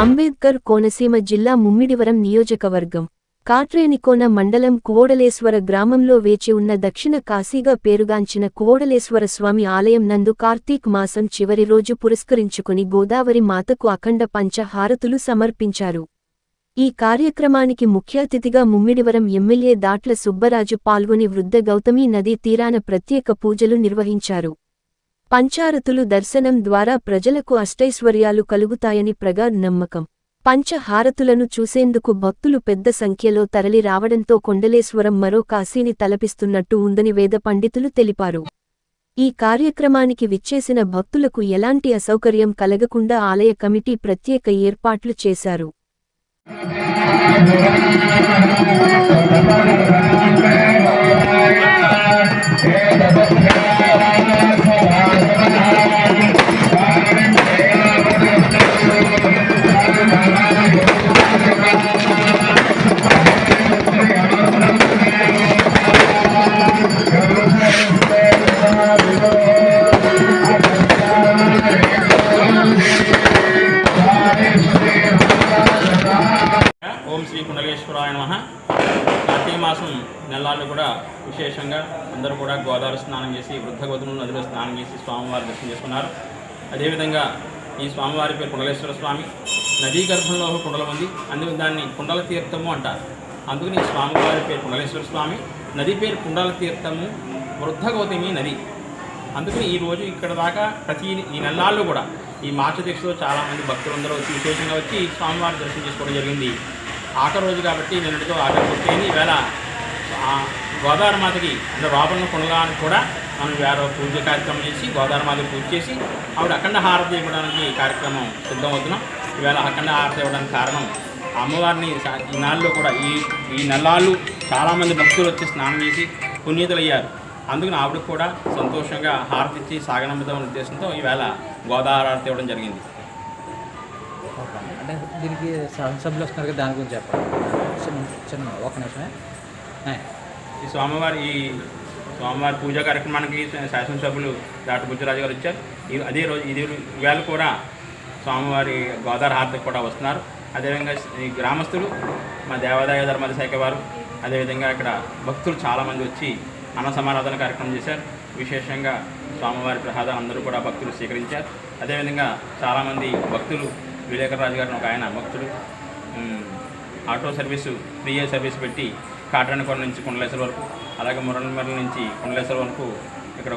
అంబేద్కర్ కోనసీమ జిల్లా ముమ్మిడివరం నియోజకవర్గం కాట్రేనికోన మండలం కువోడలేశ్వర గ్రామంలో వేచి ఉన్న దక్షిణ కాశీగా పేరుగాంచిన కువోడలేశ్వర స్వామి ఆలయం నందు కార్తీక్ మాసం చివరి రోజు పురస్కరించుకుని గోదావరి మాతకు అఖండ పంచ హారతులు సమర్పించారు. ఈ కార్యక్రమానికి ముఖ్య అతిథిగా ముమ్మిడివరం ఎమ్మెల్యే దాట్ల సుబ్బరాజు పాల్గొని వృద్ధ గౌతమి నదీ తీరాన ప్రత్యేక పూజలు నిర్వహించారు. పంచారతులు దర్శనం ద్వారా ప్రజలకు అష్టైశ్వర్యాలు కలుగుతాయని ప్రగాఢ నమ్మకం. పంచహారతులను చూసేందుకు భక్తులు పెద్ద సంఖ్యలో తరలి రావడంతో కొండలేశ్వరం మరో కాశీని తలపిస్తున్నట్టు ఉందని వేద పండితులు తెలిపారు. ఈ కార్యక్రమానికి విచ్చేసిన భక్తులకు ఎలాంటి అసౌకర్యం కలగకుండా ఆలయ కమిటీ ప్రత్యేక ఏర్పాట్లు చేశారు. ఓం శ్రీ కుండలేశ్వరాయ నమః. కార్తీక మాసం నెలలు కూడా విశేషంగా అందరూ కూడా గోదావరి స్నానం చేసి వృద్ధ గౌతమ నదిలో స్నానం చేసి స్వామివారి దర్శనం చేసుకున్నారు. అదేవిధంగా ఈ స్వామివారి పేరు కుండలేశ్వర స్వామి. నదీ గర్భంలో కుండలం ఉంది, అందుకు దాన్ని కుండల తీర్థము అంటారు. అందుకని స్వామివారి పేరు కుండలేశ్వర స్వామి, నది పేరు కుండల తీర్థము, వృద్ధ గౌతమి నది. అందుకని ఈరోజు ఇక్కడ దాకా ఈ నెలలు కూడా ఈ మార్చి దీక్షలో చాలామంది భక్తులందరూ వచ్చి విశేషంగా వచ్చి స్వామివారి దర్శనం చేసుకోవడం జరిగింది. ఆఖరి రోజు కాబట్టి నిన్నటితో ఆఖరి పూర్తయింది. ఈవేళ గోదావరి మాతకి అంటే లోపల కుండలానికి కూడా మనం వేరే పూజ కార్యక్రమం చేసి గోదావరి మాతకి పూజ చేసి ఆవిడ అఖండ హారతి ఇవ్వడానికి కార్యక్రమం సిద్ధమవుతున్నాం. ఈవేళ అఖండ హారతి ఇవ్వడానికి కారణం అమ్మవారిని ఈ నాళ్ళు కూడా ఈ నెలలు చాలామంది భక్తులు వచ్చి స్నానం చేసి పుణ్యతులయ్యారు. అందుకని ఆవిడకు కూడా సంతోషంగా హారతి ఇచ్చి సాగనంపుదాం ఉద్దేశంతో ఈవేళ గోదావరి హారతి ఇవ్వడం జరిగింది. అంటే దీనికి సభ్యులు వస్తున్నారు కదా, దాని గురించి చెప్పండి. చిన్న ఒక నిమిషమే. ఈ స్వామివారి పూజా కార్యక్రమానికి శాసనసభ్యులు డాక్టర్ బుజ్జరాజు గారు వచ్చారు. అదే రోజు ఈవేళ కూడా స్వామివారి గోదావరి హారతికి కూడా వస్తున్నారు. అదేవిధంగా ఈ గ్రామస్తులు మా దేవాదాయ ధర్మాద శాఖ వారు అదేవిధంగా ఇక్కడ భక్తులు చాలామంది వచ్చి అన్న సమారాధన కార్యక్రమం చేశారు. విశేషంగా స్వామివారి ప్రసాదాలు అందరూ కూడా భక్తులు స్వీకరించారు. అదేవిధంగా చాలామంది భక్తులు విలేకరాజు గారిని ఒక ఆయన భక్తుడు ఆటో సర్వీసు ఫ్రీ సర్వీస్ పెట్టి కాట్రేనికోన నుంచి కుండలేశ్వరం వరకు అలాగే మురళిమర్ల నుంచి కుండలేశ్వరం వరకు ఇక్కడ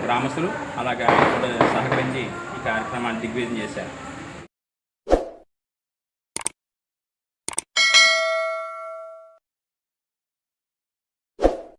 గ్రామస్తులు అలాగే ఆయన కూడా సహకరించి ఈ కార్యక్రమాన్ని దిగ్విజయం చేశారు.